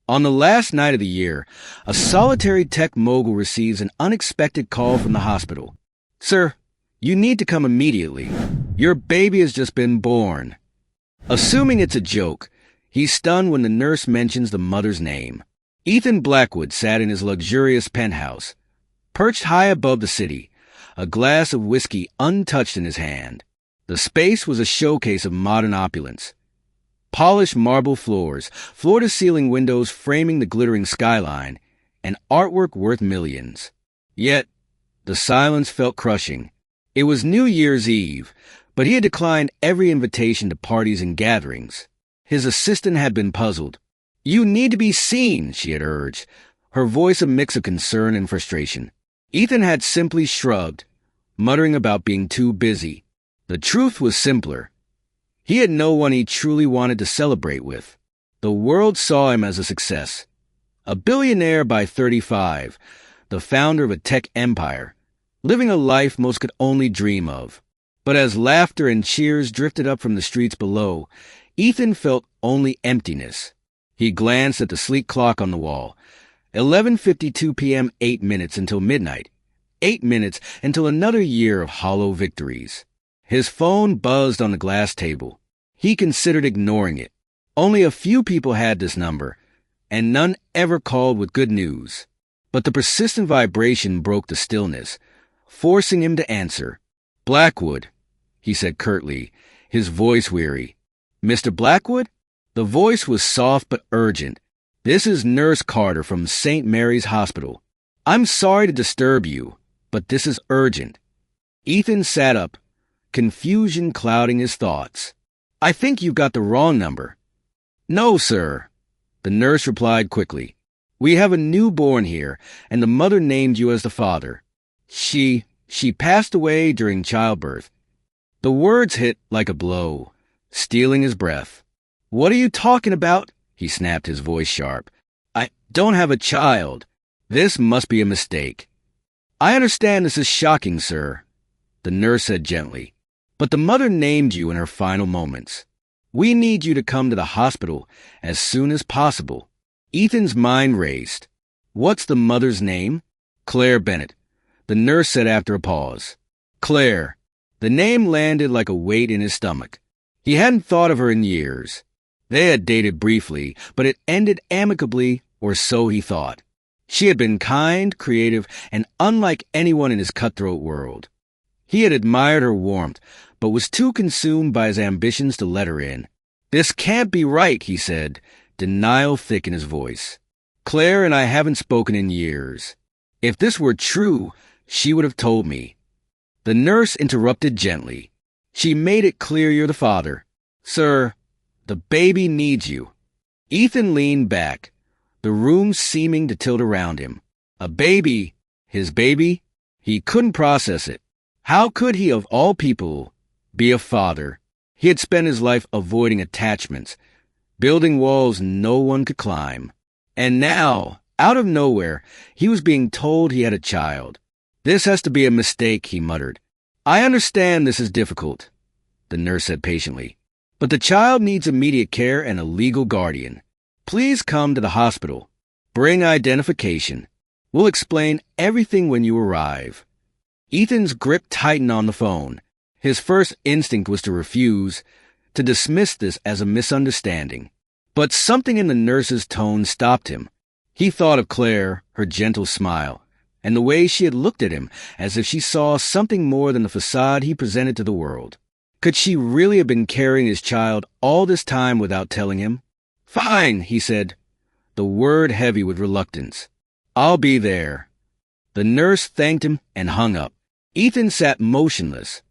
On the last night of the year, a solitary tech mogul receives an unexpected call from the hospital. "Sir, you need to come immediately. Your baby has just been born." Assuming it's a joke, he's stunned when the nurse mentions the mother's name. Ethan Blackwood sat in his luxurious penthouse, perched high above the city, a glass of whiskey untouched in his hand. The space was a showcase of modern opulence. Polished marble floors, floor-to-ceiling windows framing the glittering skyline, and artwork worth millions. Yet, the silence felt crushing. It was New Year's Eve, but he had declined every invitation to parties and gatherings. His assistant had been puzzled. "You need to be seen," she had urged, her voice a mix of concern and frustration. Ethan had simply shrugged, muttering about being too busy. The truth was simpler. He had no one he truly wanted to celebrate with. The world saw him as a success. A billionaire by 35, the founder of a tech empire, living a life most could only dream of. But as laughter and cheers drifted up from the streets below, Ethan felt only emptiness. He glanced at the sleek clock on the wall. 11:52 p.m., 8 minutes until midnight. 8 minutes until another year of hollow victories. His phone buzzed on the glass table. He considered ignoring it. Only a few people had this number, and none ever called with good news. But the persistent vibration broke the stillness, forcing him to answer. "Blackwood," he said curtly, his voice weary. "Mr. Blackwood?" The voice was soft but urgent. "This is Nurse Carter from St. Mary's Hospital. I'm sorry to disturb you, but this is urgent." Ethan sat up, confusion clouding his thoughts. "I think you've got the wrong number." "No, sir," the nurse replied quickly. "We have a newborn here, and the mother named you as the father. She passed away during childbirth." The words hit like a blow, stealing his breath. "What are you talking about?" he snapped, his voice sharp. "I don't have a child. This must be a mistake." "I understand this is shocking, sir," the nurse said gently. "But the mother named you in her final moments. We need you to come to the hospital as soon as possible." Ethan's mind raced. "What's the mother's name?" "Claire Bennett," the nurse said after a pause. Claire. The name landed like a weight in his stomach. He hadn't thought of her in years. They had dated briefly, but it ended amicably, or so he thought. She had been kind, creative, and unlike anyone in his cutthroat world. He had admired her warmth, but was too consumed by his ambitions to let her in. "This can't be right," he said, denial thick in his voice. "Claire and I haven't spoken in years. If this were true, she would have told me." The nurse interrupted gently. "She made it clear you're the father. Sir, the baby needs you." Ethan leaned back, the room seeming to tilt around him. A baby? His baby? He couldn't process it. How could he, of all people, be a father? He had spent his life avoiding attachments, building walls no one could climb. And now, out of nowhere, he was being told he had a child. "This has to be a mistake," he muttered. "I understand this is difficult," the nurse said patiently, "but the child needs immediate care and a legal guardian. Please come to the hospital. Bring identification. We'll explain everything when you arrive." Ethan's grip tightened on the phone. His first instinct was to refuse, to dismiss this as a misunderstanding. But something in the nurse's tone stopped him. He thought of Claire, her gentle smile, and the way she had looked at him as if she saw something more than the facade he presented to the world. Could she really have been carrying his child all this time without telling him? "Fine," he said, the word heavy with reluctance. "I'll be there." The nurse thanked him and hung up. Ethan sat motionless,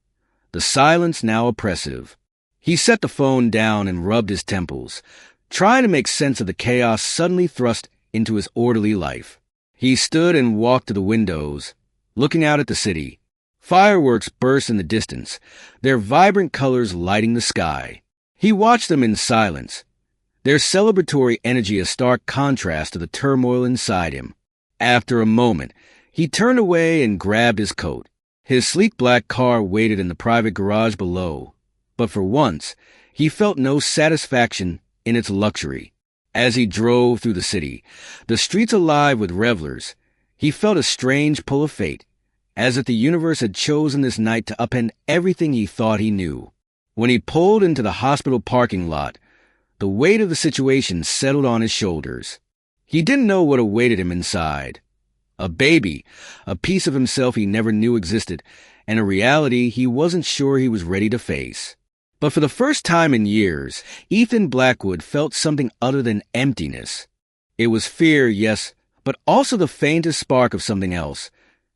the silence now oppressive. He set the phone down and rubbed his temples, trying to make sense of the chaos suddenly thrust into his orderly life. He stood and walked to the windows, looking out at the city. Fireworks burst in the distance, their vibrant colors lighting the sky. He watched them in silence, their celebratory energy a stark contrast to the turmoil inside him. After a moment, he turned away and grabbed his coat. His sleek black car waited in the private garage below, but for once, he felt no satisfaction in its luxury. As he drove through the city, the streets alive with revelers, he felt a strange pull of fate, as if the universe had chosen this night to upend everything he thought he knew. When he pulled into the hospital parking lot, the weight of the situation settled on his shoulders. He didn't know what awaited him inside. A baby, a piece of himself he never knew existed, and a reality he wasn't sure he was ready to face. But for the first time in years, Ethan Blackwood felt something other than emptiness. It was fear, yes, but also the faintest spark of something else,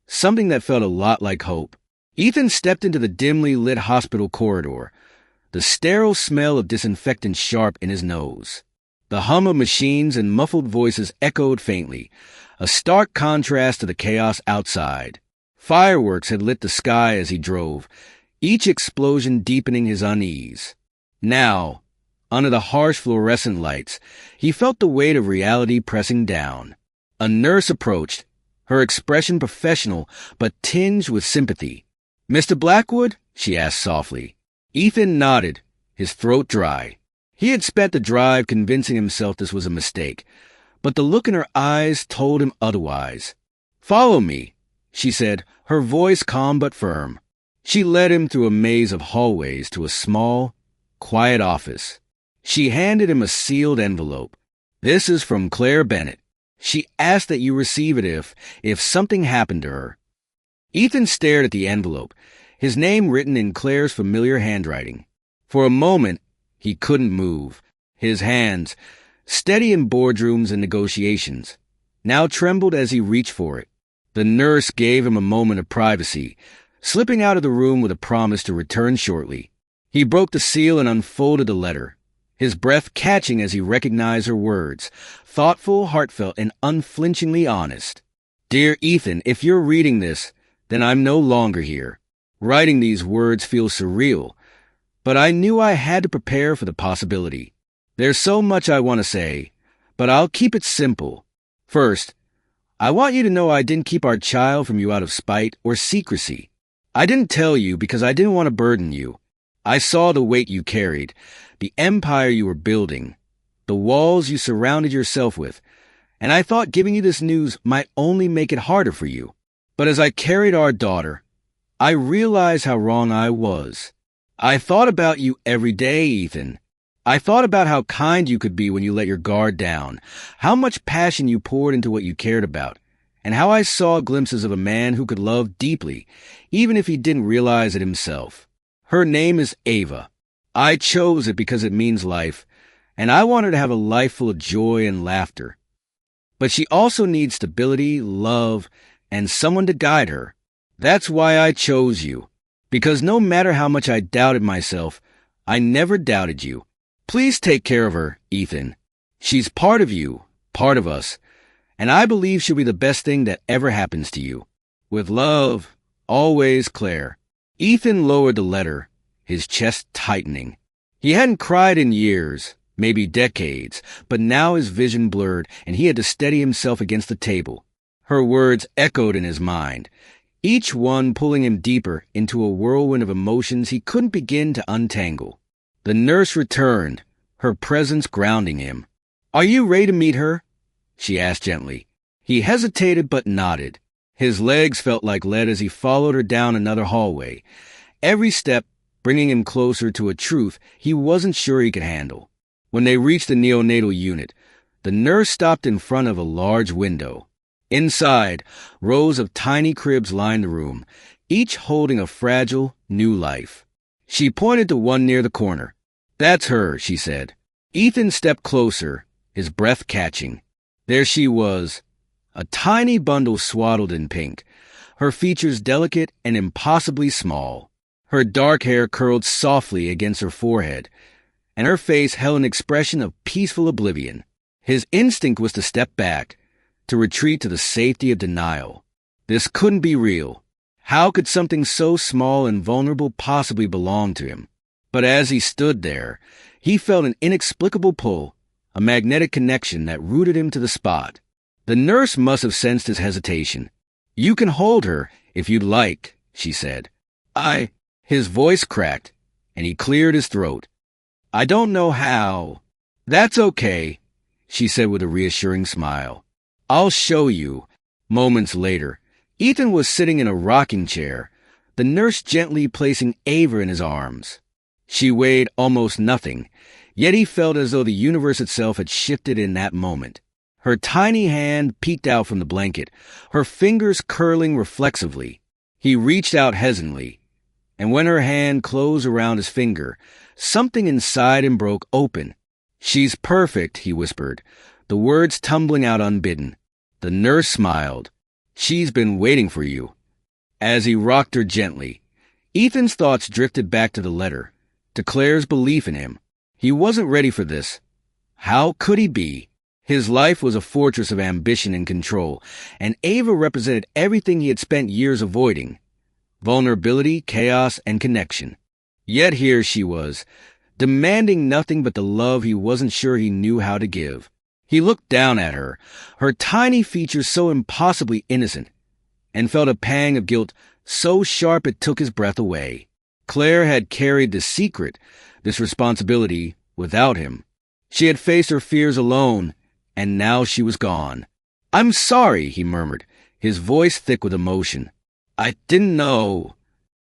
something that felt a lot like hope. Ethan stepped into the dimly lit hospital corridor, the sterile smell of disinfectant sharp in his nose. The hum of machines and muffled voices echoed faintly, a stark contrast to the chaos outside. Fireworks had lit the sky as he drove, each explosion deepening his unease. Now, under the harsh fluorescent lights, he felt the weight of reality pressing down. A nurse approached, her expression professional but tinged with sympathy. "Mr. Blackwood?" she asked softly. Ethan nodded, his throat dry. He had spent the drive convincing himself this was a mistake, but the look in her eyes told him otherwise. "Follow me," she said, her voice calm but firm. She led him through a maze of hallways to a small, quiet office. She handed him a sealed envelope. "This is from Claire Bennett. She asked that you receive it if something happened to her." Ethan stared at the envelope, his name written in Claire's familiar handwriting. For a moment, he couldn't move. His hands, steady in boardrooms and negotiations, now trembled as he reached for it. The nurse gave him a moment of privacy, slipping out of the room with a promise to return shortly. He broke the seal and unfolded the letter, his breath catching as he recognized her words, thoughtful, heartfelt, and unflinchingly honest. "Dear Ethan, if you're reading this, then I'm no longer here. Writing these words feels surreal, but I knew I had to prepare for the possibility. There's so much I want to say, but I'll keep it simple. First, I want you to know I didn't keep our child from you out of spite or secrecy. I didn't tell you because I didn't want to burden you. I saw the weight you carried, the empire you were building, the walls you surrounded yourself with, and I thought giving you this news might only make it harder for you. But as I carried our daughter, I realized how wrong I was. I thought about you every day, Ethan. I thought about how kind you could be when you let your guard down, how much passion you poured into what you cared about, and how I saw glimpses of a man who could love deeply, even if he didn't realize it himself. Her name is Ava. I chose it because it means life, and I want her to have a life full of joy and laughter. But she also needs stability, love, and someone to guide her. That's why I chose you, because no matter how much I doubted myself, I never doubted you. Please take care of her, Ethan. She's part of you, part of us, and I believe she'll be the best thing that ever happens to you. With love, always, Claire." Ethan lowered the letter, his chest tightening. He hadn't cried in years, maybe decades, but now his vision blurred and he had to steady himself against the table. Her words echoed in his mind, each one pulling him deeper into a whirlwind of emotions he couldn't begin to untangle. The nurse returned, her presence grounding him. "Are you ready to meet her?" she asked gently. He hesitated but nodded. His legs felt like lead as he followed her down another hallway, every step bringing him closer to a truth he wasn't sure he could handle. When they reached the neonatal unit, the nurse stopped in front of a large window. Inside, rows of tiny cribs lined the room, each holding a fragile, new life. She pointed to one near the corner. "That's her," she said. Ethan stepped closer, his breath catching. There she was, a tiny bundle swaddled in pink, her features delicate and impossibly small. Her dark hair curled softly against her forehead, and her face held an expression of peaceful oblivion. His instinct was to step back, to retreat to the safety of denial. This couldn't be real. How could something so small and vulnerable possibly belong to him? But as he stood there, he felt an inexplicable pull, a magnetic connection that rooted him to the spot. The nurse must have sensed his hesitation. "You can hold her, if you'd like," she said. His voice cracked, and he cleared his throat. "I don't know how." "That's okay," she said with a reassuring smile. I'll show you. Moments later, Ethan was sitting in a rocking chair, the nurse gently placing Ava in his arms. She weighed almost nothing, yet he felt as though the universe itself had shifted in that moment. Her tiny hand peeked out from the blanket, her fingers curling reflexively. He reached out hesitantly, and when her hand closed around his finger, something inside him broke open. She's perfect, he whispered, the words tumbling out unbidden. The nurse smiled. She's been waiting for you. As he rocked her gently, Ethan's thoughts drifted back to the letter, to Claire's belief in him. He wasn't ready for this. How could he be? His life was a fortress of ambition and control, and Ava represented everything he had spent years avoiding: vulnerability, chaos, and connection. Yet here she was, demanding nothing but the love he wasn't sure he knew how to give. He looked down at her, her tiny features so impossibly innocent, and felt a pang of guilt so sharp it took his breath away. Claire had carried this secret, this responsibility, without him. She had faced her fears alone, and now she was gone. I'm sorry, he murmured, his voice thick with emotion. I didn't know.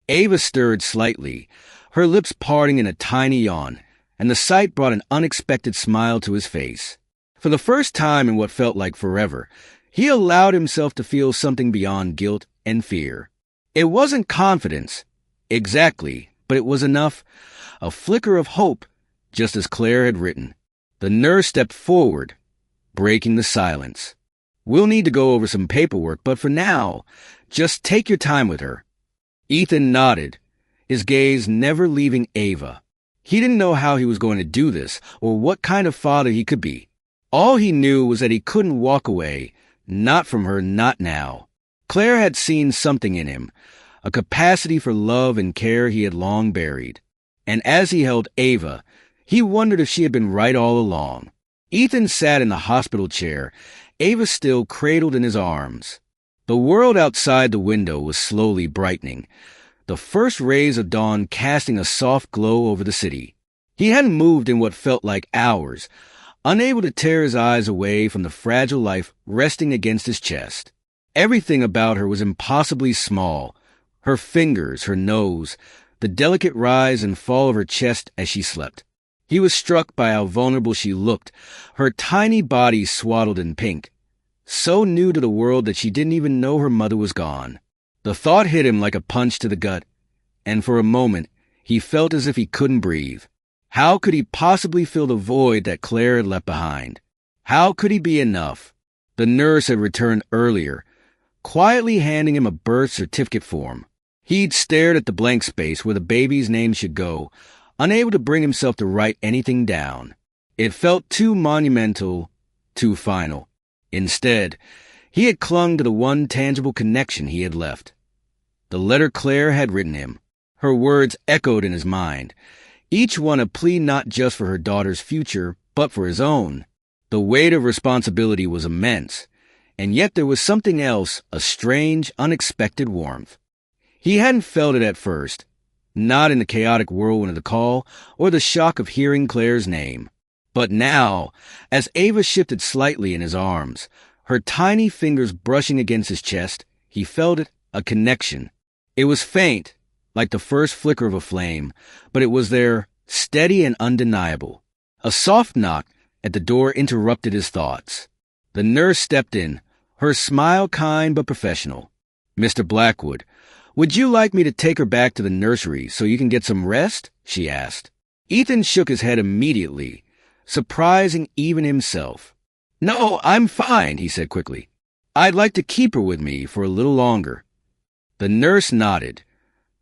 Ava stirred slightly, her lips parting in a tiny yawn, and the sight brought an unexpected smile to his face. For the first time in what felt like forever, he allowed himself to feel something beyond guilt and fear. It wasn't confidence, exactly, but it was enough, a flicker of hope, just as Claire had written. The nurse stepped forward, breaking the silence. We'll need to go over some paperwork, but for now, just take your time with her. Ethan nodded, his gaze never leaving Ava. He didn't know how he was going to do this, or what kind of father he could be. All he knew was that he couldn't walk away, not from her, not now. Claire had seen something in him, a capacity for love and care he had long buried. And as he held Ava, he wondered if she had been right all along. Ethan sat in the hospital chair, Ava still cradled in his arms. The world outside the window was slowly brightening, the first rays of dawn casting a soft glow over the city. He hadn't moved in what felt like hours, unable to tear his eyes away from the fragile life resting against his chest. Everything about her was impossibly small, her fingers, her nose, the delicate rise and fall of her chest as she slept. He was struck by how vulnerable she looked, her tiny body swaddled in pink, so new to the world that she didn't even know her mother was gone. The thought hit him like a punch to the gut, and for a moment he felt as if he couldn't breathe. How could he possibly fill the void that Claire had left behind? How could he be enough? The nurse had returned earlier, quietly handing him a birth certificate form. He'd stared at the blank space where the baby's name should go, unable to bring himself to write anything down. It felt too monumental, too final. Instead, he had clung to the one tangible connection he had left. The letter Claire had written him. Her words echoed in his mind, each one a plea not just for her daughter's future, but for his own. The weight of responsibility was immense, and yet there was something else, a strange, unexpected warmth. He hadn't felt it at first, not in the chaotic whirlwind of the call or the shock of hearing Claire's name. But now, as Ava shifted slightly in his arms, her tiny fingers brushing against his chest, he felt it, a connection. It was faint, like the first flicker of a flame, but it was there, steady and undeniable. A soft knock at the door interrupted his thoughts. The nurse stepped in, her smile kind but professional. Mr. Blackwood, would you like me to take her back to the nursery so you can get some rest? She asked. Ethan shook his head immediately, surprising even himself. No, I'm fine, he said quickly. I'd like to keep her with me for a little longer. The nurse nodded,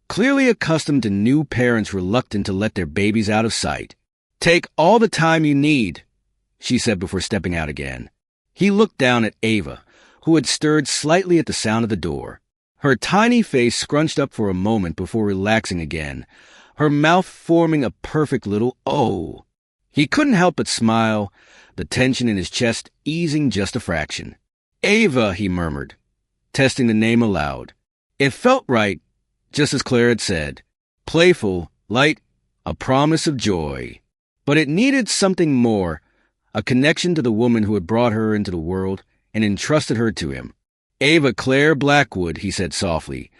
clearly accustomed to new parents reluctant to let their babies out of sight. Take all the time you need, she said before stepping out again. He looked down at Ava, who had stirred slightly at the sound of the door. Her tiny face scrunched up for a moment before relaxing again, her mouth forming a perfect little O. He couldn't help but smile, the tension in his chest easing just a fraction. Ava, he murmured, testing the name aloud. It felt right, just as Claire had said. Playful, light, a promise of joy. But it needed something more, a connection to the woman who had brought her into the world and entrusted her to him. "Ava Claire Blackwood," he said softly,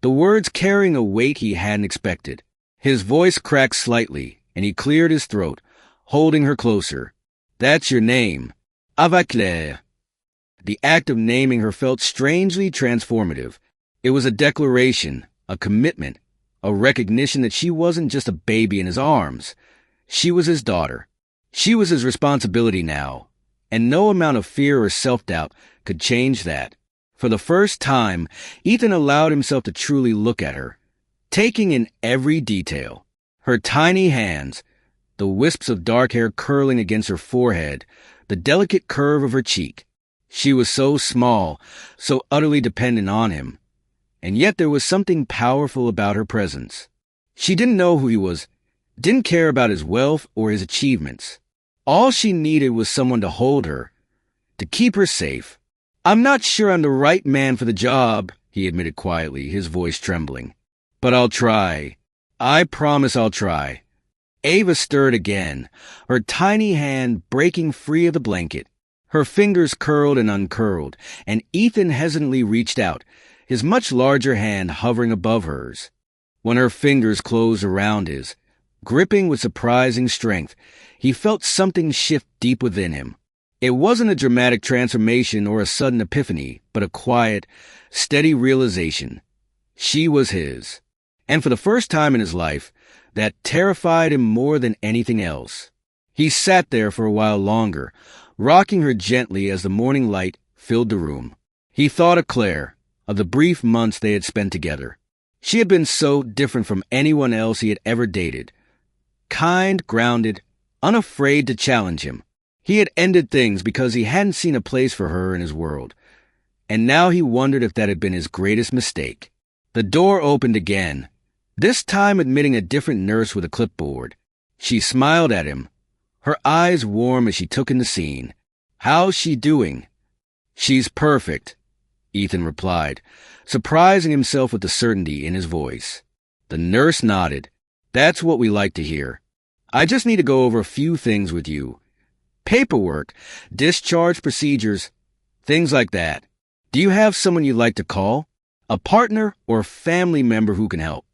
the words carrying a weight he hadn't expected. His voice cracked slightly, and he cleared his throat, holding her closer. "That's your name. Ava Claire." The act of naming her felt strangely transformative. It was a declaration, a commitment, a recognition that she wasn't just a baby in his arms. She was his daughter. She was his responsibility now, and no amount of fear or self-doubt could change that. For the first time, Ethan allowed himself to truly look at her, taking in every detail. Her tiny hands, the wisps of dark hair curling against her forehead, the delicate curve of her cheek. She was so small, so utterly dependent on him. And yet there was something powerful about her presence. She didn't know who he was, didn't care about his wealth or his achievements. All she needed was someone to hold her, to keep her safe. "I'm not sure I'm the right man for the job," he admitted quietly, his voice trembling. "But I'll try. I promise I'll try." Ava stirred again, her tiny hand breaking free of the blanket. Her fingers curled and uncurled, and Ethan hesitantly reached out, his much larger hand hovering above hers. When her fingers closed around his, gripping with surprising strength, he felt something shift deep within him. It wasn't a dramatic transformation or a sudden epiphany, but a quiet, steady realization. She was his. And for the first time in his life, that terrified him more than anything else. He sat there for a while longer, rocking her gently as the morning light filled the room. He thought of Claire, of the brief months they had spent together. She had been so different from anyone else he had ever dated. Kind, grounded, unafraid to challenge him. He had ended things because he hadn't seen a place for her in his world. And now he wondered if that had been his greatest mistake. The door opened again, this time admitting a different nurse with a clipboard. She smiled at him, her eyes warm as she took in the scene. "How's she doing?" "She's perfect," Ethan replied, surprising himself with the certainty in his voice. The nurse nodded. "That's what we like to hear. I just need to go over a few things with you. Paperwork, discharge procedures, things like that. Do you have someone you'd like to call? A partner or family member who can help?"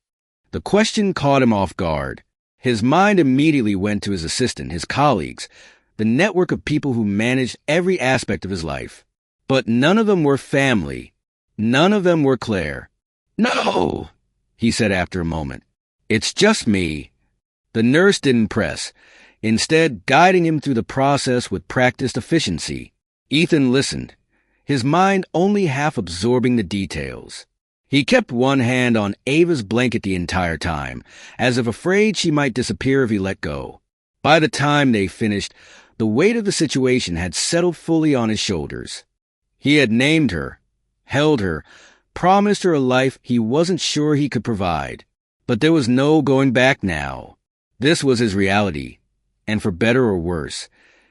The question caught him off guard. His mind immediately went to his assistant, his colleagues, the network of people who managed every aspect of his life. But none of them were family. None of them were Claire. "No," he said after a moment. "It's just me." The nurse didn't press, instead guiding him through the process with practiced efficiency. Ethan listened, his mind only half absorbing the details. He kept one hand on Ava's blanket the entire time, as if afraid she might disappear if he let go. By the time they finished, the weight of the situation had settled fully on his shoulders. He had named her, held her, promised her a life he wasn't sure he could provide. But there was no going back now. This was his reality, and for better or worse,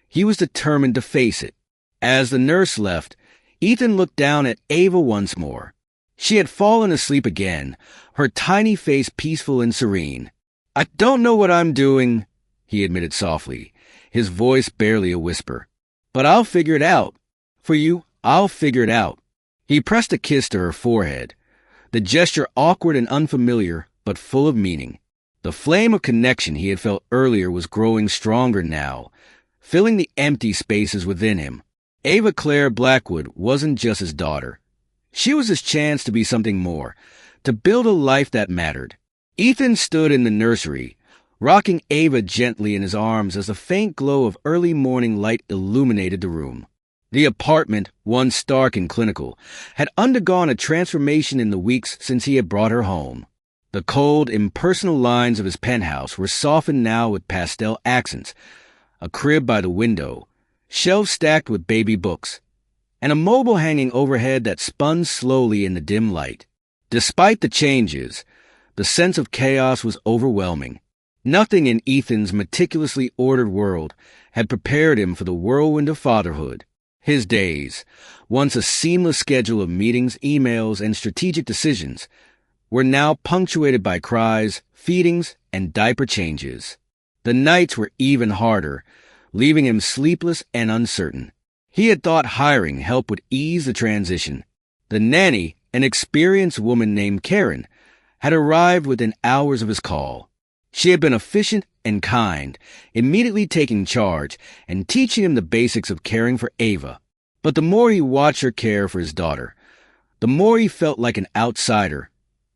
he was determined to face it. As the nurse left, Ethan looked down at Ava once more. She had fallen asleep again, her tiny face peaceful and serene. "I don't know what I'm doing," he admitted softly, his voice barely a whisper. "But I'll figure it out. For you, I'll figure it out." He pressed a kiss to her forehead, the gesture awkward and unfamiliar, but full of meaning. The flame of connection he had felt earlier was growing stronger now, filling the empty spaces within him. Ava Claire Blackwood wasn't just his daughter. She was his chance to be something more, to build a life that mattered. Ethan stood in the nursery, rocking Ava gently in his arms as a faint glow of early morning light illuminated the room. The apartment, once stark and clinical, had undergone a transformation in the weeks since he had brought her home. The cold, impersonal lines of his penthouse were softened now with pastel accents, a crib by the window, shelves stacked with baby books, and a mobile hanging overhead that spun slowly in the dim light. Despite the changes, the sense of chaos was overwhelming. Nothing in Ethan's meticulously ordered world had prepared him for the whirlwind of fatherhood. His days, once a seamless schedule of meetings, emails, and strategic decisions, were now punctuated by cries, feedings, and diaper changes. The nights were even harder, leaving him sleepless and uncertain. He had thought hiring help would ease the transition. The nanny, an experienced woman named Karen, had arrived within hours of his call. She had been efficient and kind, immediately taking charge and teaching him the basics of caring for Ava. But the more he watched her care for his daughter, the more he felt like an outsider,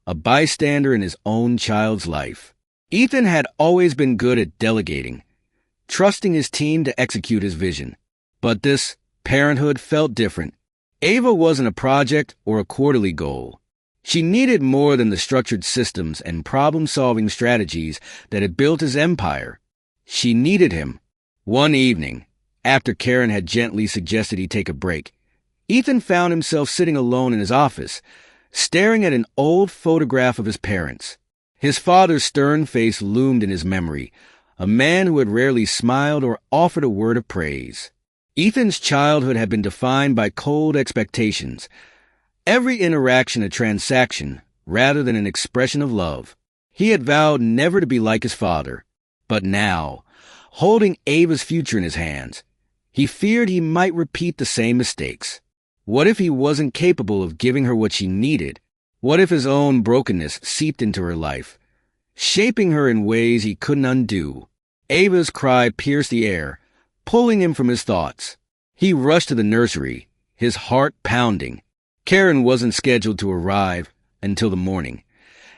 a bystander in his own child's life. Ethan had always been good at delegating, trusting his team to execute his vision. But this parenthood felt different. Ava wasn't a project or a quarterly goal. She needed more than the structured systems and problem-solving strategies that had built his empire. She needed him. One evening, after Karen had gently suggested he take a break, Ethan found himself sitting alone in his office, staring at an old photograph of his parents. His father's stern face loomed in his memory, a man who had rarely smiled or offered a word of praise. Ethan's childhood had been defined by cold expectations, every interaction a transaction rather than an expression of love. He had vowed never to be like his father. But now, holding Ava's future in his hands, he feared he might repeat the same mistakes. What if he wasn't capable of giving her what she needed? What if his own brokenness seeped into her life, shaping her in ways he couldn't undo? Ava's cry pierced the air, pulling him from his thoughts. He rushed to the nursery, his heart pounding. Karen wasn't scheduled to arrive until the morning,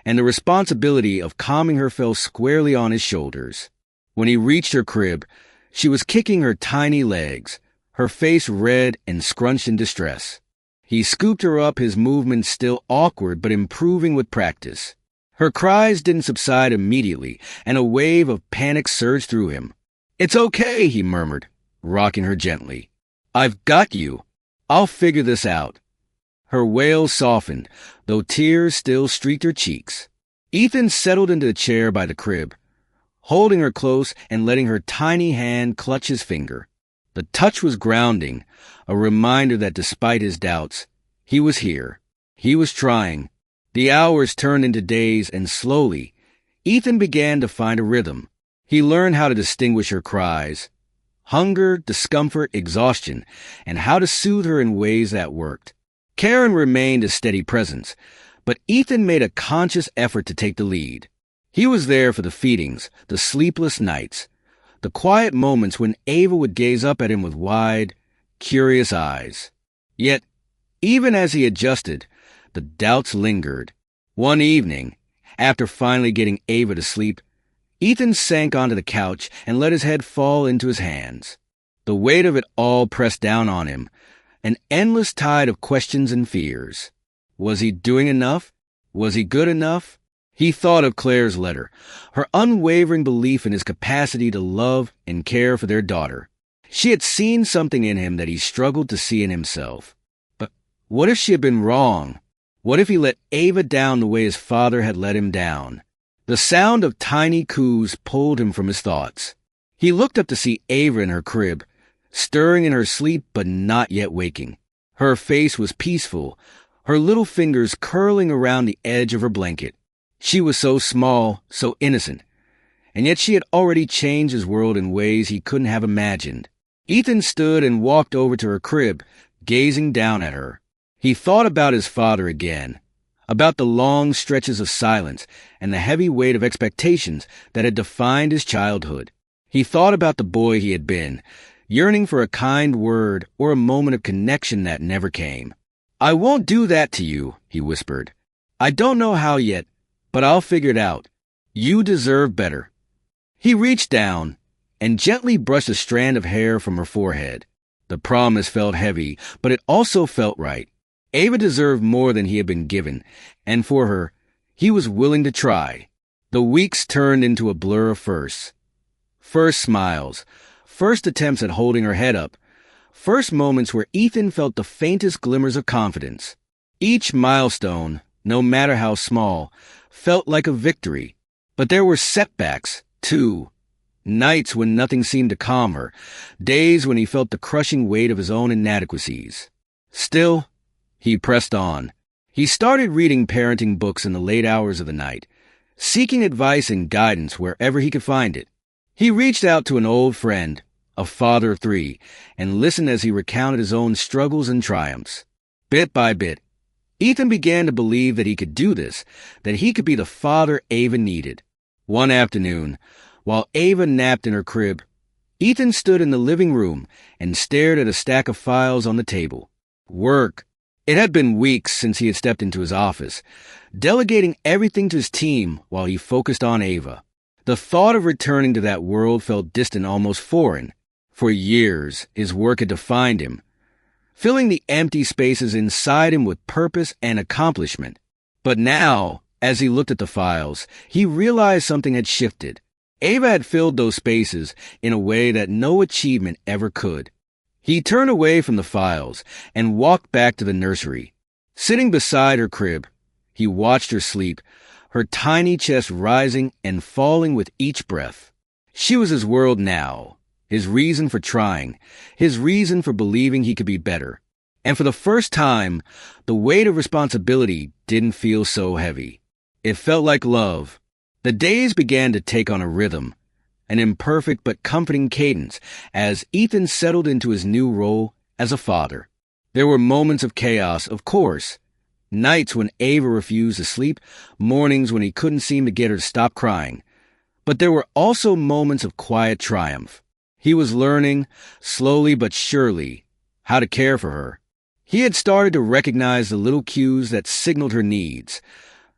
and the responsibility of calming her fell squarely on his shoulders. When he reached her crib, she was kicking her tiny legs, her face red and scrunched in distress. He scooped her up, his movements still awkward but improving with practice. Her cries didn't subside immediately, and a wave of panic surged through him. "It's okay," he murmured, rocking her gently. "I've got you. I'll figure this out." Her wail softened, though tears still streaked her cheeks. Ethan settled into the chair by the crib, holding her close and letting her tiny hand clutch his finger. The touch was grounding, a reminder that despite his doubts, he was here. He was trying. The hours turned into days, and slowly, Ethan began to find a rhythm. He learned how to distinguish her cries, hunger, discomfort, exhaustion, and how to soothe her in ways that worked. Karen remained a steady presence, but Ethan made a conscious effort to take the lead. He was there for the feedings, the sleepless nights, the quiet moments when Ava would gaze up at him with wide, curious eyes. Yet, even as he adjusted, the doubts lingered. One evening, after finally getting Ava to sleep, Ethan sank onto the couch and let his head fall into his hands. The weight of it all pressed down on him, an endless tide of questions and fears. Was he doing enough? Was he good enough? He thought of Claire's letter, her unwavering belief in his capacity to love and care for their daughter. She had seen something in him that he struggled to see in himself. But what if she had been wrong? What if he let Ava down the way his father had let him down? The sound of tiny coos pulled him from his thoughts. He looked up to see Ava in her crib, stirring in her sleep but not yet waking. Her face was peaceful, her little fingers curling around the edge of her blanket. She was so small, so innocent, and yet she had already changed his world in ways he couldn't have imagined. Ethan stood and walked over to her crib, gazing down at her. He thought about his father again, about the long stretches of silence and the heavy weight of expectations that had defined his childhood. He thought about the boy he had been, yearning for a kind word or a moment of connection that never came. "I won't do that to you," he whispered. "I don't know how yet, but I'll figure it out. You deserve better." He reached down and gently brushed a strand of hair from her forehead. The promise felt heavy, but it also felt right. Ava deserved more than he had been given, and for her, he was willing to try. The weeks turned into a blur of firsts. First smiles, first attempts at holding her head up, first moments where Ethan felt the faintest glimmers of confidence. Each milestone, no matter how small, felt like a victory. But there were setbacks, too. Nights when nothing seemed to calm her, days when he felt the crushing weight of his own inadequacies. Still, he pressed on. He started reading parenting books in the late hours of the night, seeking advice and guidance wherever he could find it. He reached out to an old friend, a father of three, and listened as he recounted his own struggles and triumphs. Bit by bit, Ethan began to believe that he could do this, that he could be the father Ava needed. One afternoon, while Ava napped in her crib, Ethan stood in the living room and stared at a stack of files on the table. Work. It had been weeks since he had stepped into his office, delegating everything to his team while he focused on Ava. The thought of returning to that world felt distant, almost foreign. For years, his work had defined him, filling the empty spaces inside him with purpose and accomplishment. But now, as he looked at the files, he realized something had shifted. Ava had filled those spaces in a way that no achievement ever could. He turned away from the files and walked back to the nursery. Sitting beside her crib, he watched her sleep, her tiny chest rising and falling with each breath. She was his world now, his reason for trying, his reason for believing he could be better. And for the first time, the weight of responsibility didn't feel so heavy. It felt like love. The days began to take on a rhythm, an imperfect but comforting cadence as Ethan settled into his new role as a father. There were moments of chaos, of course. Nights when Ava refused to sleep, mornings when he couldn't seem to get her to stop crying. But there were also moments of quiet triumph. He was learning, slowly but surely, how to care for her. He had started to recognize the little cues that signaled her needs.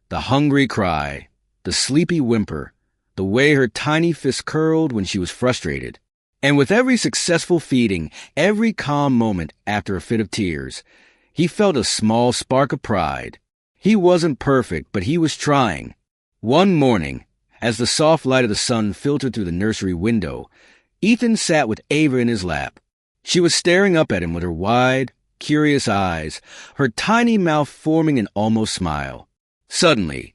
The hungry cry, the sleepy whimper, the way her tiny fist curled when she was frustrated. And with every successful feeding, every calm moment after a fit of tears, he felt a small spark of pride. He wasn't perfect, but he was trying. One morning, as the soft light of the sun filtered through the nursery window, Ethan sat with Ava in his lap. She was staring up at him with her wide, curious eyes, her tiny mouth forming an almost smile. Suddenly,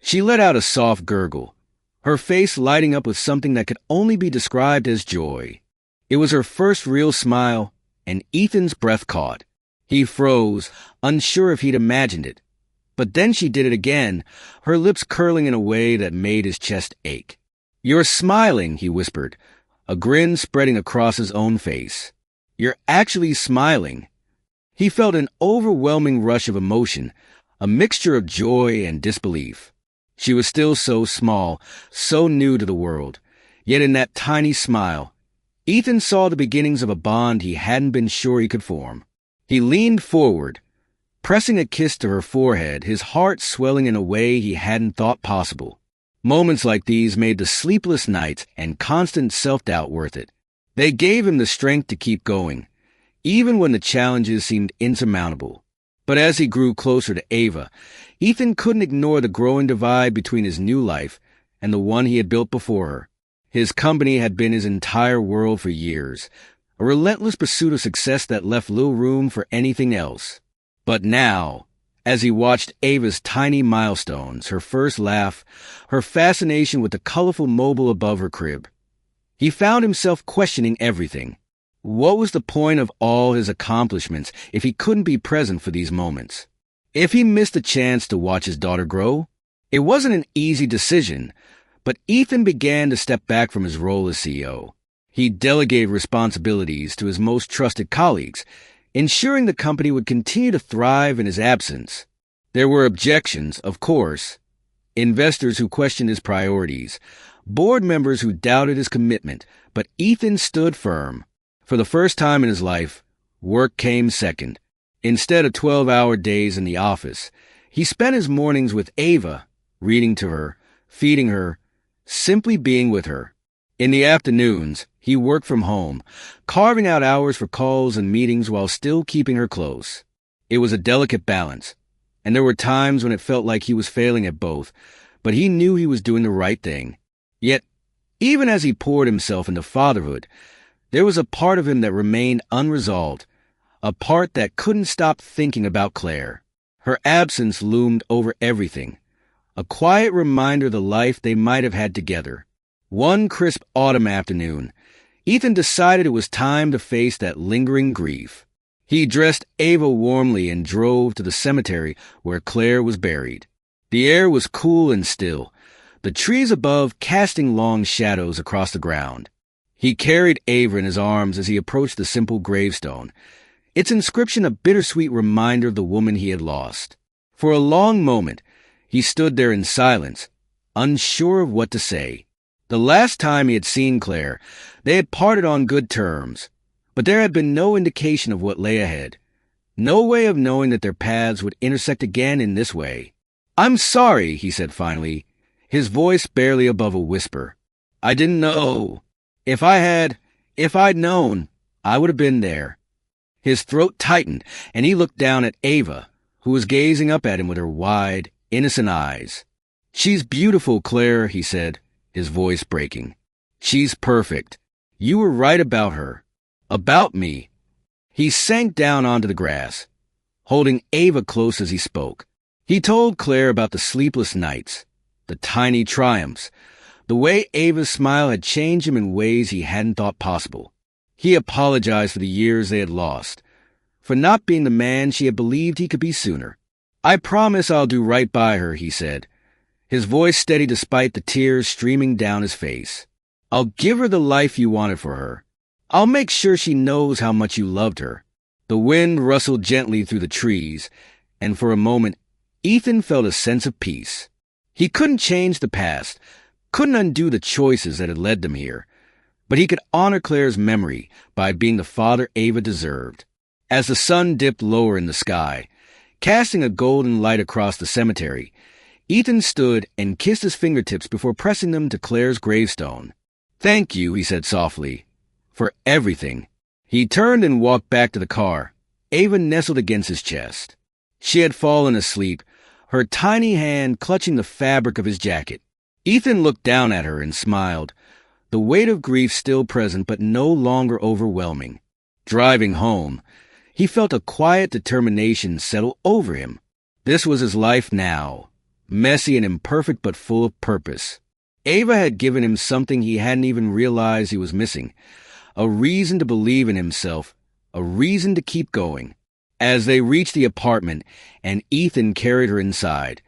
she let out a soft gurgle, her face lighting up with something that could only be described as joy. It was her first real smile, and Ethan's breath caught. He froze, unsure if he'd imagined it. But then she did it again, her lips curling in a way that made his chest ache. "You're smiling," he whispered, a grin spreading across his own face. "You're actually smiling." He felt an overwhelming rush of emotion, a mixture of joy and disbelief. She was still so small, so new to the world. Yet in that tiny smile, Ethan saw the beginnings of a bond he hadn't been sure he could form. He leaned forward, pressing a kiss to her forehead, his heart swelling in a way he hadn't thought possible. Moments like these made the sleepless nights and constant self-doubt worth it. They gave him the strength to keep going, even when the challenges seemed insurmountable. But as he grew closer to Ava, Ethan couldn't ignore the growing divide between his new life and the one he had built before her. His company had been his entire world for years, a relentless pursuit of success that left little room for anything else. But now, as he watched Ava's tiny milestones, her first laugh, her fascination with the colorful mobile above her crib, he found himself questioning everything. What was the point of all his accomplishments if he couldn't be present for these moments? If he missed the chance to watch his daughter grow? It wasn't an easy decision, but Ethan began to step back from his role as CEO. He delegated responsibilities to his most trusted colleagues, ensuring the company would continue to thrive in his absence. There were objections, of course. Investors who questioned his priorities, board members who doubted his commitment, but Ethan stood firm. For the first time in his life, work came second. Instead of 12-hour days in the office, he spent his mornings with Ava, reading to her, feeding her, simply being with her. In the afternoons, he worked from home, carving out hours for calls and meetings while still keeping her close. It was a delicate balance, and there were times when it felt like he was failing at both, but he knew he was doing the right thing. Yet, even as he poured himself into fatherhood, there was a part of him that remained unresolved, a part that couldn't stop thinking about Claire. Her absence loomed over everything, a quiet reminder of the life they might have had together. One crisp autumn afternoon, Ethan decided it was time to face that lingering grief. He dressed Ava warmly and drove to the cemetery where Claire was buried. The air was cool and still, the trees above casting long shadows across the ground. He carried Ava in his arms as he approached the simple gravestone, its inscription a bittersweet reminder of the woman he had lost. For a long moment, he stood there in silence, unsure of what to say. The last time he had seen Claire, they had parted on good terms, but there had been no indication of what lay ahead. No way of knowing that their paths would intersect again in this way. "I'm sorry," he said finally, his voice barely above a whisper. "I didn't know. If I'd known, I would have been there." His throat tightened, and he looked down at Ava, who was gazing up at him with her wide, innocent eyes. "She's beautiful, Claire," he said, his voice breaking. "She's perfect. You were right about her. About me." He sank down onto the grass, holding Ava close as he spoke. He told Claire about the sleepless nights, the tiny triumphs, the way Ava's smile had changed him in ways he hadn't thought possible. He apologized for the years they had lost, for not being the man she had believed he could be sooner. "I promise I'll do right by her," he said, his voice steady despite the tears streaming down his face. "I'll give her the life you wanted for her. I'll make sure she knows how much you loved her." The wind rustled gently through the trees, and for a moment, Ethan felt a sense of peace. He couldn't change the past, couldn't undo the choices that had led them here, but he could honor Claire's memory by being the father Ava deserved. As the sun dipped lower in the sky, casting a golden light across the cemetery, Ethan stood and kissed his fingertips before pressing them to Claire's gravestone. "Thank you," he said softly, "for everything." He turned and walked back to the car, Ava nestled against his chest. She had fallen asleep, her tiny hand clutching the fabric of his jacket. Ethan looked down at her and smiled, the weight of grief still present but no longer overwhelming. Driving home, he felt a quiet determination settle over him. This was his life now, messy and imperfect but full of purpose. Ava had given him something he hadn't even realized he was missing, a reason to believe in himself, a reason to keep going. As they reached the apartment and Ethan carried her inside,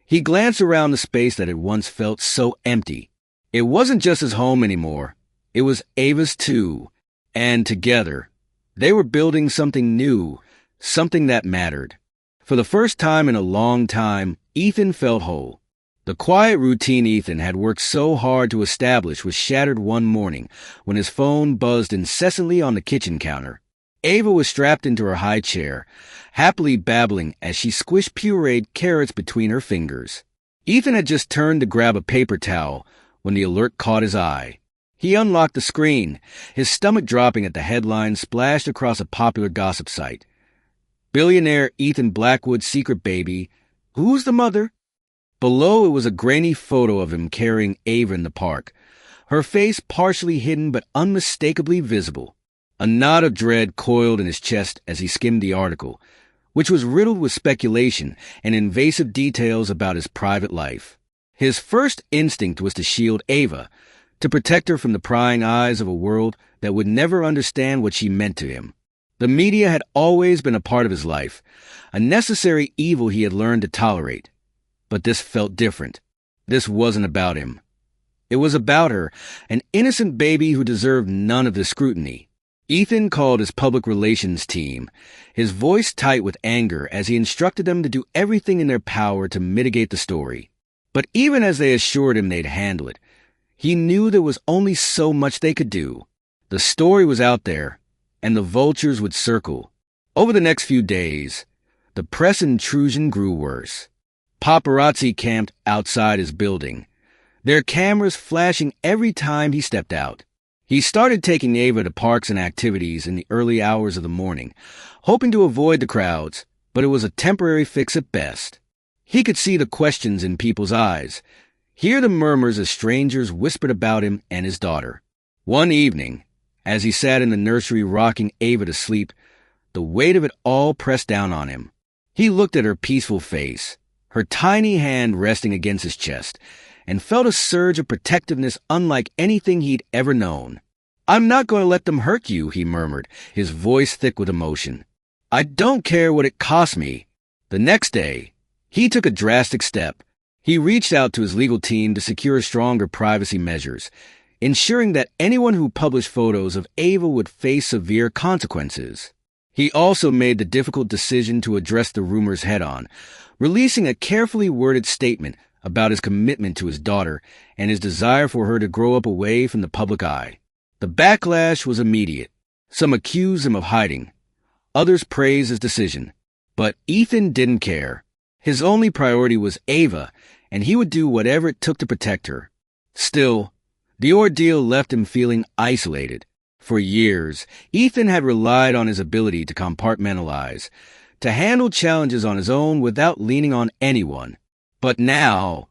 he glanced around the space that had once felt so empty. It wasn't just his home anymore. It was Ava's too, and together, they were building something new, something that mattered. For the first time in a long time, Ethan felt whole. The quiet routine Ethan had worked so hard to establish was shattered one morning when his phone buzzed incessantly on the kitchen counter. Ava was strapped into her high chair, happily babbling as she squished pureed carrots between her fingers. Ethan had just turned to grab a paper towel when the alert caught his eye. He unlocked the screen, his stomach dropping at the headline splashed across a popular gossip site. "Billionaire Ethan Blackwood's secret baby. Who's the mother?" Below it was a grainy photo of him carrying Ava in the park, her face partially hidden but unmistakably visible. A knot of dread coiled in his chest as he skimmed the article, which was riddled with speculation and invasive details about his private life. His first instinct was to shield Ava, to protect her from the prying eyes of a world that would never understand what she meant to him. The media had always been a part of his life, a necessary evil he had learned to tolerate. But this felt different. This wasn't about him. It was about her, an innocent baby who deserved none of the scrutiny. Ethan called his public relations team, his voice tight with anger as he instructed them to do everything in their power to mitigate the story. But even as they assured him they'd handle it, he knew there was only so much they could do. The story was out there, and the vultures would circle. Over the next few days, the press intrusion grew worse. Paparazzi camped outside his building, their cameras flashing every time he stepped out. He started taking Ava to parks and activities in the early hours of the morning, hoping to avoid the crowds, but it was a temporary fix at best. He could see the questions in people's eyes, hear the murmurs as strangers whispered about him and his daughter. One evening, as he sat in the nursery rocking Ava to sleep, the weight of it all pressed down on him. He looked at her peaceful face, her tiny hand resting against his chest, and felt a surge of protectiveness unlike anything he'd ever known. "I'm not going to let them hurt you," he murmured, his voice thick with emotion. "I don't care what it costs me." The next day, he took a drastic step. He reached out to his legal team to secure stronger privacy measures, ensuring that anyone who published photos of Ava would face severe consequences. He also made the difficult decision to address the rumors head-on, releasing a carefully worded statement about his commitment to his daughter and his desire for her to grow up away from the public eye. The backlash was immediate. Some accused him of hiding. Others praised his decision. But Ethan didn't care. His only priority was Ava, and he would do whatever it took to protect her. Still, the ordeal left him feeling isolated. For years, Ethan had relied on his ability to compartmentalize, to handle challenges on his own without leaning on anyone. But now,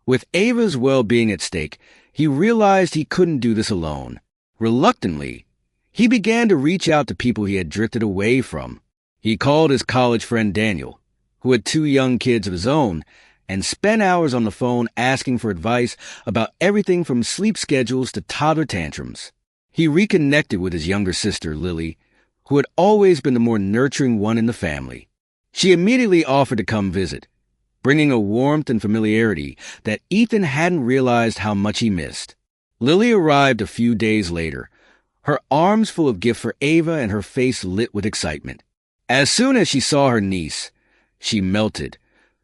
with Ava's well-being at stake, he realized he couldn't do this alone. Reluctantly, he began to reach out to people he had drifted away from. He called his college friend Daniel, who had 2 young kids of his own, and spent hours on the phone asking for advice about everything from sleep schedules to toddler tantrums. He reconnected with his younger sister, Lily, who had always been the more nurturing one in the family. She immediately offered to come visit, bringing a warmth and familiarity that Ethan hadn't realized how much he missed. Lily arrived a few days later, her arms full of gifts for Ava and her face lit with excitement. As soon as she saw her niece, she melted,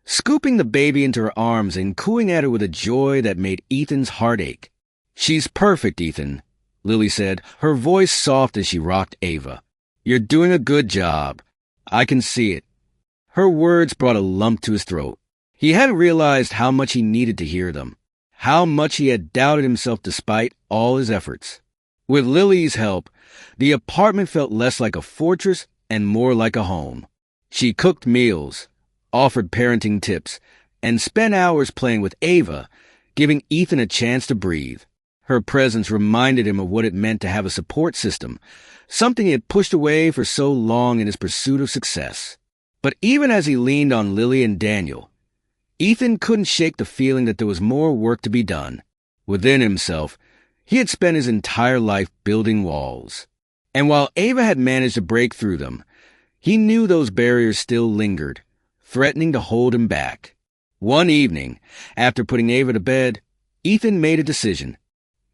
scooping the baby into her arms and cooing at her with a joy that made Ethan's heart ache. "She's perfect, Ethan," Lily said, her voice soft as she rocked Ava. "You're doing a good job. I can see it." Her words brought a lump to his throat. He hadn't realized how much he needed to hear them, how much he had doubted himself despite all his efforts. With Lily's help, the apartment felt less like a fortress and more like a home. She cooked meals, offered parenting tips, and spent hours playing with Ava, giving Ethan a chance to breathe. Her presence reminded him of what it meant to have a support system, something he had pushed away for so long in his pursuit of success. But even as he leaned on Lily and Daniel, Ethan couldn't shake the feeling that there was more work to be done. Within himself, he had spent his entire life building walls. And while Ava had managed to break through them, he knew those barriers still lingered, threatening to hold him back. One evening, after putting Ava to bed, Ethan made a decision.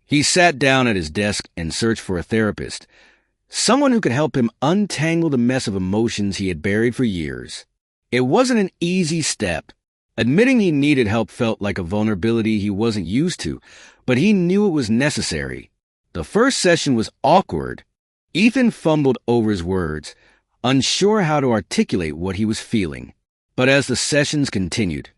He sat down at his desk and searched for a therapist, someone who could help him untangle the mess of emotions he had buried for years. It wasn't an easy step. Admitting he needed help felt like a vulnerability he wasn't used to, but he knew it was necessary. The first session was awkward. Ethan fumbled over his words, unsure how to articulate what he was feeling. But as the sessions continued,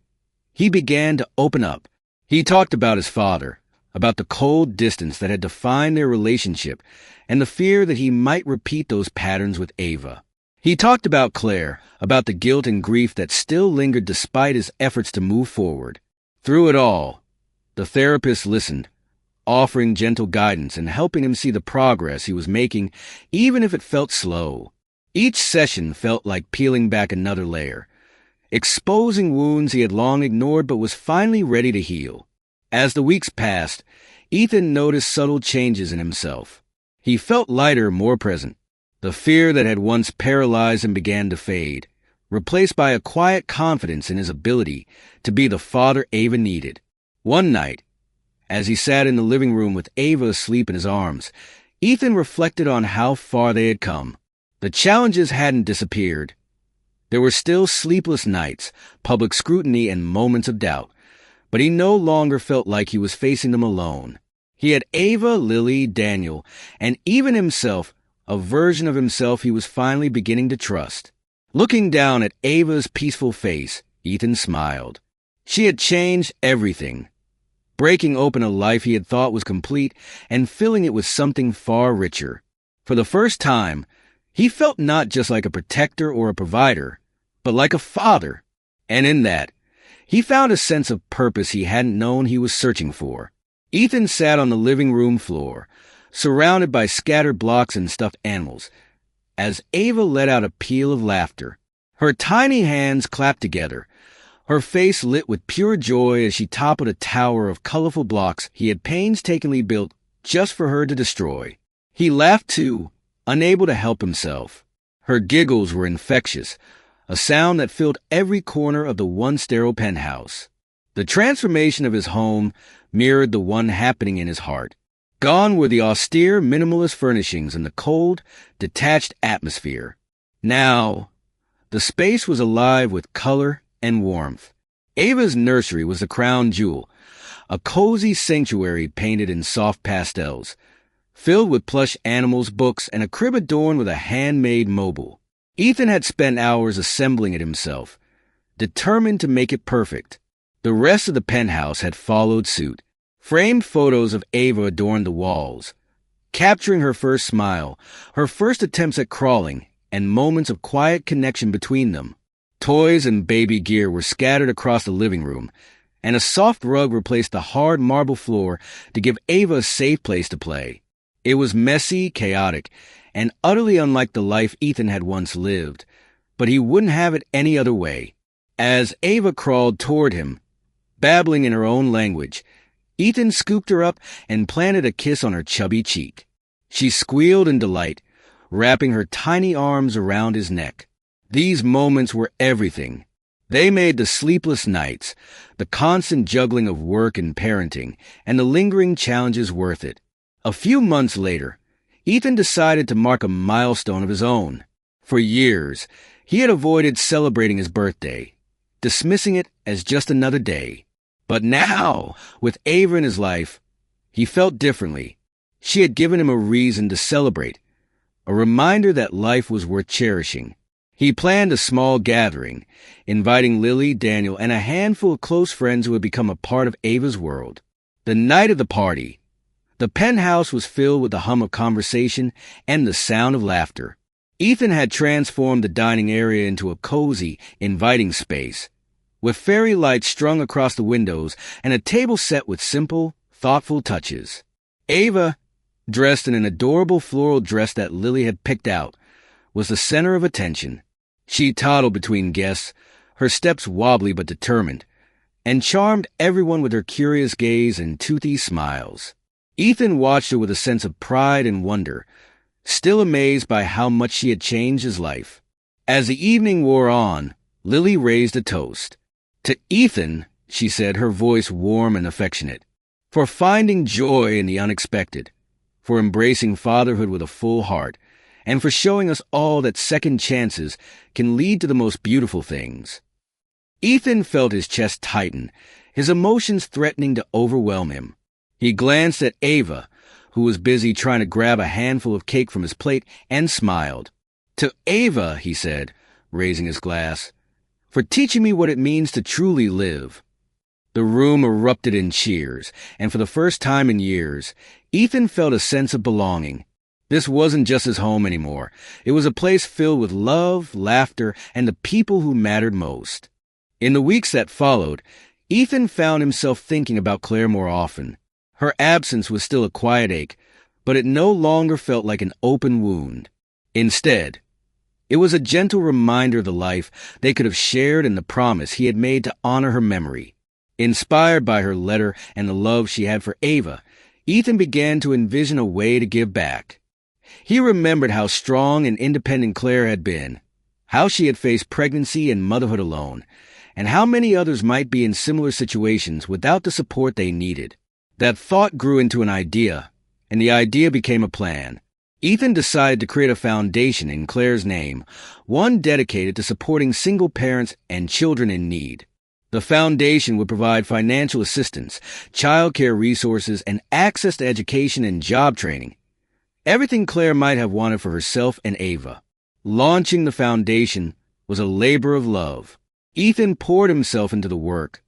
he began to open up. He talked about his father, about the cold distance that had defined their relationship, and the fear that he might repeat those patterns with Ava. He talked about Claire, about the guilt and grief that still lingered despite his efforts to move forward. Through it all, the therapist listened, offering gentle guidance and helping him see the progress he was making, even if it felt slow. Each session felt like peeling back another layer, exposing wounds he had long ignored but was finally ready to heal. As the weeks passed, Ethan noticed subtle changes in himself. He felt lighter, more present. The fear that had once paralyzed him began to fade, replaced by a quiet confidence in his ability to be the father Ava needed. One night, as he sat in the living room with Ava asleep in his arms, Ethan reflected on how far they had come. The challenges hadn't disappeared. There were still sleepless nights, public scrutiny, and moments of doubt, but he no longer felt like he was facing them alone. He had Ava, Lily, Daniel, and even himself, a version of himself he was finally beginning to trust. Looking down at Ava's peaceful face, Ethan smiled. She had changed everything, breaking open a life he had thought was complete and filling it with something far richer. For the first time, he felt not just like a protector or a provider, but like a father. And in that, he found a sense of purpose he hadn't known he was searching for. Ethan sat on the living room floor, surrounded by scattered blocks and stuffed animals, as Ava let out a peal of laughter. Her tiny hands clapped together, her face lit with pure joy as she toppled a tower of colorful blocks he had painstakingly built just for her to destroy. He laughed too, unable to help himself. Her giggles were infectious, a sound that filled every corner of the once sterile penthouse. The transformation of his home mirrored the one happening in his heart. Gone were the austere, minimalist furnishings and the cold, detached atmosphere. Now, the space was alive with color and warmth. Ava's nursery was the crown jewel, a cozy sanctuary painted in soft pastels, filled with plush animals, books, and a crib adorned with a handmade mobile. Ethan had spent hours assembling it himself, determined to make it perfect. The rest of the penthouse had followed suit. Framed photos of Ava adorned the walls, capturing her first smile, her first attempts at crawling, and moments of quiet connection between them. Toys and baby gear were scattered across the living room, and a soft rug replaced the hard marble floor to give Ava a safe place to play. It was messy, chaotic, and utterly unlike the life Ethan had once lived, but he wouldn't have it any other way. As Ava crawled toward him, babbling in her own language, Ethan scooped her up and planted a kiss on her chubby cheek. She squealed in delight, wrapping her tiny arms around his neck. These moments were everything. They made the sleepless nights, the constant juggling of work and parenting, and the lingering challenges worth it. A few months later, Ethan decided to mark a milestone of his own. For years, he had avoided celebrating his birthday, dismissing it as just another day. But now, with Ava in his life, he felt differently. She had given him a reason to celebrate, a reminder that life was worth cherishing. He planned a small gathering, inviting Lily, Daniel, and a handful of close friends who had become a part of Ava's world. The night of the party, the penthouse was filled with the hum of conversation and the sound of laughter. Ethan had transformed the dining area into a cozy, inviting space, with fairy lights strung across the windows and a table set with simple, thoughtful touches. Ava, dressed in an adorable floral dress that Lily had picked out, was the center of attention. She toddled between guests, her steps wobbly but determined, and charmed everyone with her curious gaze and toothy smiles. Ethan watched her with a sense of pride and wonder, still amazed by how much she had changed his life. As the evening wore on, Lily raised a toast. To Ethan, she said, her voice warm and affectionate, for finding joy in the unexpected, for embracing fatherhood with a full heart, and for showing us all that second chances can lead to the most beautiful things. Ethan felt his chest tighten, his emotions threatening to overwhelm him. He glanced at Ava, who was busy trying to grab a handful of cake from his plate, and smiled. To Ava, he said, raising his glass, for teaching me what it means to truly live. The room erupted in cheers, and for the first time in years, Ethan felt a sense of belonging. This wasn't just his home anymore. It was a place filled with love, laughter, and the people who mattered most. In the weeks that followed, Ethan found himself thinking about Claire more often. Her absence was still a quiet ache, but it no longer felt like an open wound. Instead, it was a gentle reminder of the life they could have shared and the promise he had made to honor her memory. Inspired by her letter and the love she had for Ava, Ethan began to envision a way to give back. He remembered how strong and independent Claire had been, how she had faced pregnancy and motherhood alone, and how many others might be in similar situations without the support they needed. That thought grew into an idea, and the idea became a plan. Ethan decided to create a foundation in Claire's name, one dedicated to supporting single parents and children in need. The foundation would provide financial assistance, childcare resources, and access to education and job training. Everything Claire might have wanted for herself and Ava. Launching the foundation was a labor of love. Ethan poured himself into the work,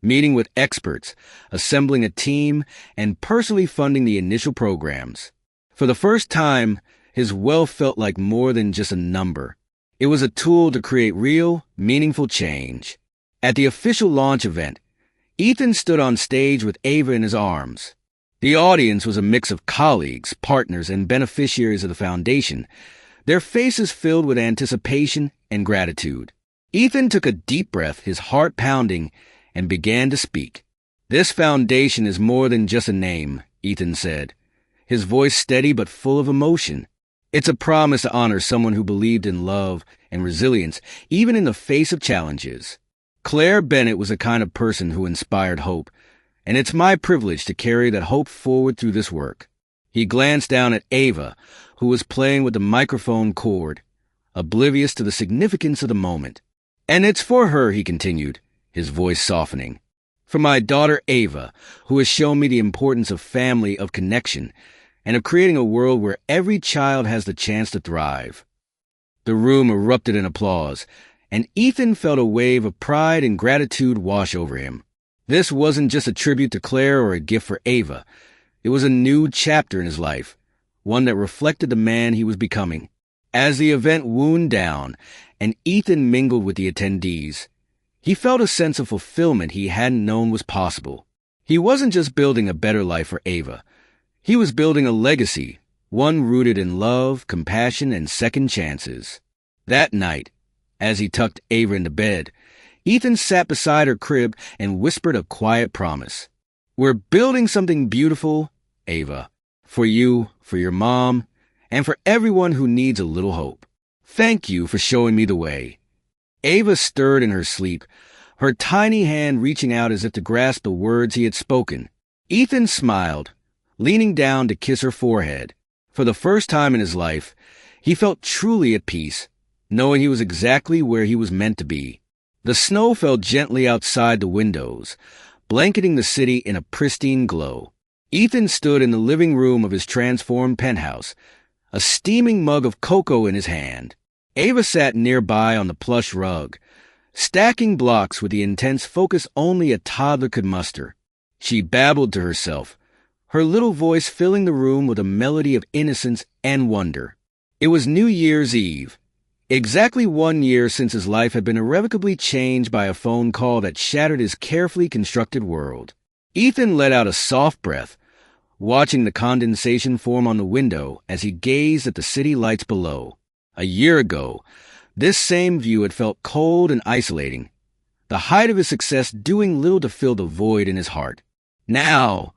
meeting with experts, assembling a team, and personally funding the initial programs. For the first time, his wealth felt like more than just a number. It was a tool to create real, meaningful change. At the official launch event, Ethan stood on stage with Ava in his arms. The audience was a mix of colleagues, partners, and beneficiaries of the foundation, their faces filled with anticipation and gratitude. Ethan took a deep breath, his heart pounding, and began to speak. "This foundation is more than just a name," Ethan said, his voice steady but full of emotion. "It's a promise to honor someone who believed in love and resilience, even in the face of challenges. Claire Bennett was the kind of person who inspired hope, and it's my privilege to carry that hope forward through this work." He glanced down at Ava, who was playing with the microphone cord, oblivious to the significance of the moment. "And it's for her," he continued, his voice softening. "For my daughter Ava, who has shown me the importance of family, of connection, and of creating a world where every child has the chance to thrive." The room erupted in applause, and Ethan felt a wave of pride and gratitude wash over him. This wasn't just a tribute to Claire or a gift for Ava. It was a new chapter in his life, one that reflected the man he was becoming. As the event wound down and Ethan mingled with the attendees, he felt a sense of fulfillment he hadn't known was possible. He wasn't just building a better life for Ava. He was building a legacy, one rooted in love, compassion, and second chances. That night, as he tucked Ava into bed, Ethan sat beside her crib and whispered a quiet promise. "We're building something beautiful, Ava, for you, for your mom, and for everyone who needs a little hope. Thank you for showing me the way." Ava stirred in her sleep, her tiny hand reaching out as if to grasp the words he had spoken. Ethan smiled, leaning down to kiss her forehead. For the first time in his life, he felt truly at peace, knowing he was exactly where he was meant to be. The snow fell gently outside the windows, blanketing the city in a pristine glow. Ethan stood in the living room of his transformed penthouse, a steaming mug of cocoa in his hand. Ava sat nearby on the plush rug, stacking blocks with the intense focus only a toddler could muster. She babbled to herself, her little voice filling the room with a melody of innocence and wonder. It was New Year's Eve, exactly 1 year since his life had been irrevocably changed by a phone call that shattered his carefully constructed world. Ethan let out a soft breath, watching the condensation form on the window as he gazed at the city lights below. A year ago, this same view had felt cold and isolating, the height of his success doing little to fill the void in his heart. Now,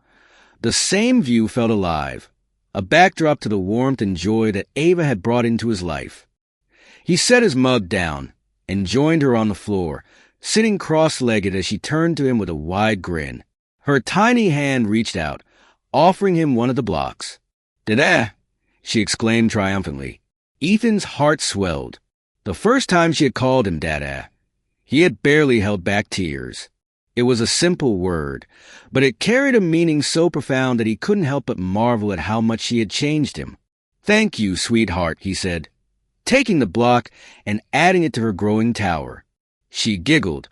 the same view felt alive, a backdrop to the warmth and joy that Ava had brought into his life. He set his mug down and joined her on the floor, sitting cross-legged as she turned to him with a wide grin. Her tiny hand reached out, offering him one of the blocks. "Dada!" she exclaimed triumphantly. Ethan's heart swelled. The first time she had called him Dada, he had barely held back tears. It was a simple word, but it carried a meaning so profound that he couldn't help but marvel at how much she had changed him. "Thank you, sweetheart," he said, taking the block and adding it to her growing tower. She giggled,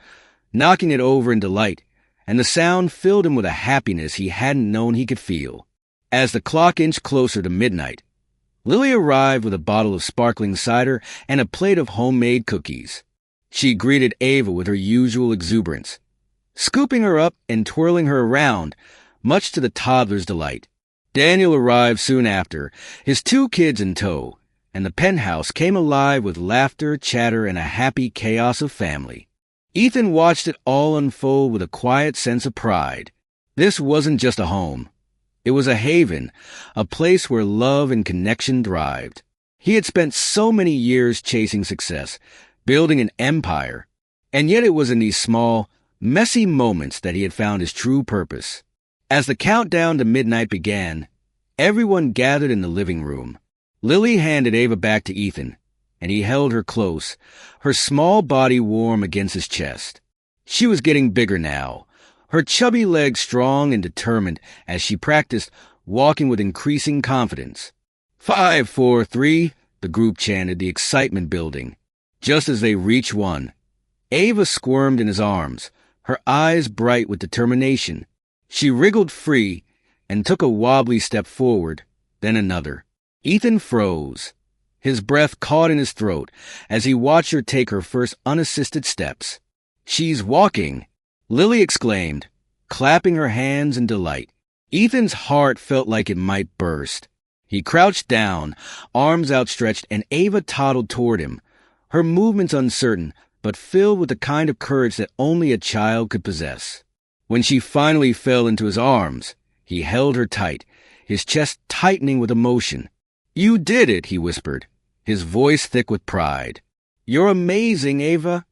knocking it over in delight, and the sound filled him with a happiness he hadn't known he could feel. As the clock inched closer to midnight, Lily arrived with a bottle of sparkling cider and a plate of homemade cookies. She greeted Ava with her usual exuberance, scooping her up and twirling her around, much to the toddler's delight. Daniel arrived soon after, his 2 kids in tow, and the penthouse came alive with laughter, chatter, and a happy chaos of family. Ethan watched it all unfold with a quiet sense of pride. This wasn't just a home. It was a haven, a place where love and connection thrived. He had spent so many years chasing success, building an empire, and yet it was in these small, messy moments that he had found his true purpose. As the countdown to midnight began, everyone gathered in the living room. Lily handed Ava back to Ethan, and he held her close, her small body warm against his chest. She was getting bigger now, her chubby legs strong and determined as she practiced walking with increasing confidence. 5, 4, 3, the group chanted, the excitement building. Just as they reached 1, Ava squirmed in his arms, her eyes bright with determination. She wriggled free and took a wobbly step forward, then another. Ethan froze, his breath caught in his throat as he watched her take her first unassisted steps. "She's walking!" Lily exclaimed, clapping her hands in delight. Ethan's heart felt like it might burst. He crouched down, arms outstretched, and Ava toddled toward him, her movements uncertain, but filled with the kind of courage that only a child could possess. When she finally fell into his arms, he held her tight, his chest tightening with emotion. "You did it," he whispered, his voice thick with pride. "You're amazing, Ava."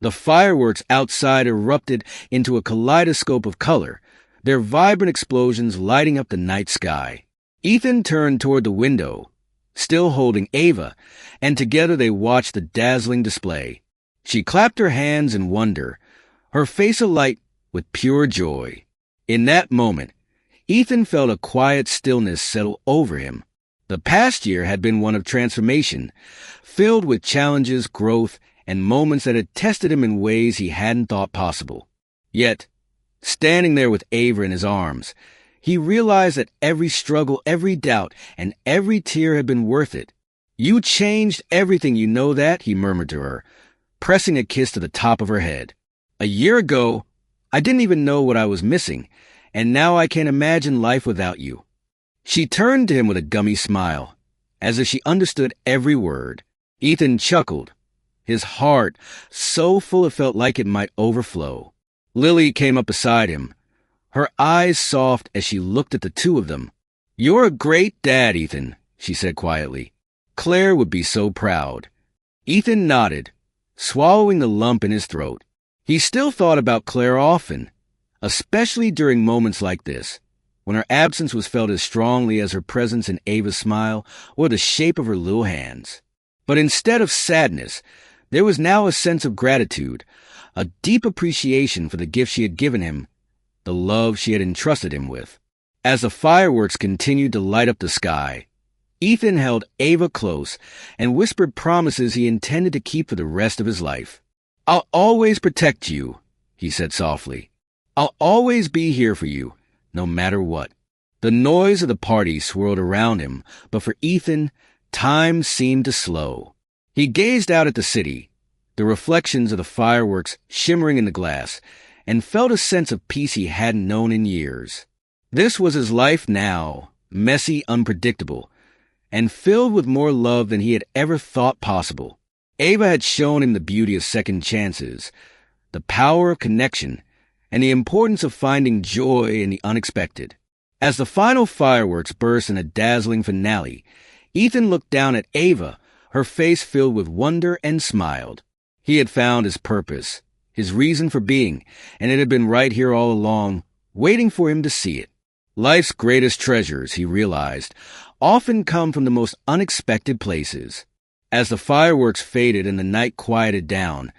The fireworks outside erupted into a kaleidoscope of color, their vibrant explosions lighting up the night sky. Ethan turned toward the window, still holding Ava, and together they watched the dazzling display. She clapped her hands in wonder, her face alight with pure joy. In that moment, Ethan felt a quiet stillness settle over him. The past year had been one of transformation, filled with challenges, growth, and moments that had tested him in ways he hadn't thought possible. Yet, standing there with Ava in his arms, he realized that every struggle, every doubt, and every tear had been worth it. "You changed everything, you know that?" he murmured to her, pressing a kiss to the top of her head. "A year ago, I didn't even know what I was missing, and now I can't imagine life without you." She turned to him with a gummy smile, as if she understood every word. Ethan chuckled, his heart so full it felt like it might overflow. Lily came up beside him, her eyes soft as she looked at the two of them. "You're a great dad, Ethan," she said quietly. "Claire would be so proud." Ethan nodded, swallowing the lump in his throat. He still thought about Claire often, especially during moments like this, when her absence was felt as strongly as her presence in Ava's smile or the shape of her little hands. But instead of sadness, there was now a sense of gratitude, a deep appreciation for the gift she had given him, the love she had entrusted him with. As the fireworks continued to light up the sky, Ethan held Ava close and whispered promises he intended to keep for the rest of his life. "I'll always protect you," he said softly. "I'll always be here for you, no matter what." The noise of the party swirled around him, but for Ethan, time seemed to slow. He gazed out at the city, the reflections of the fireworks shimmering in the glass, and felt a sense of peace he hadn't known in years. This was his life now, messy, unpredictable, and filled with more love than he had ever thought possible. Ava had shown him the beauty of second chances, the power of connection, and the importance of finding joy in the unexpected. As the final fireworks burst in a dazzling finale, Ethan looked down at Ava, her face filled with wonder, and smiled. He had found his purpose, his reason for being, and it had been right here all along, waiting for him to see it. Life's greatest treasures, he realized, often come from the most unexpected places. As the fireworks faded and the night quieted down,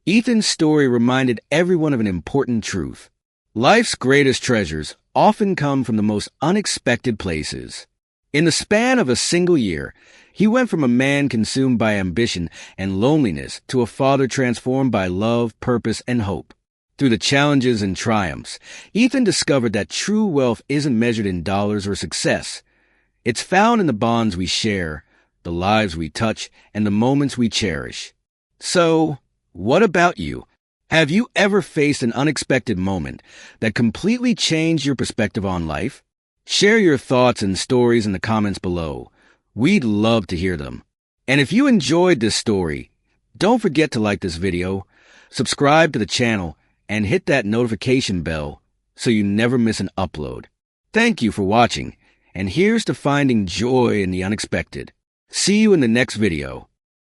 Ethan's story reminded everyone of an important truth. Life's greatest treasures often come from the most unexpected places. In the span of a single year, he went from a man consumed by ambition and loneliness to a father transformed by love, purpose, and hope. Through the challenges and triumphs, Ethan discovered that true wealth isn't measured in dollars or success. It's found in the bonds we share, the lives we touch, and the moments we cherish. So, what about you? Have you ever faced an unexpected moment that completely changed your perspective on life? Share your thoughts and stories in the comments below. We'd love to hear them. And if you enjoyed this story, don't forget to like this video, subscribe to the channel, and hit that notification bell so you never miss an upload. Thank you for watching, and here's to finding joy in the unexpected. See you in the next video.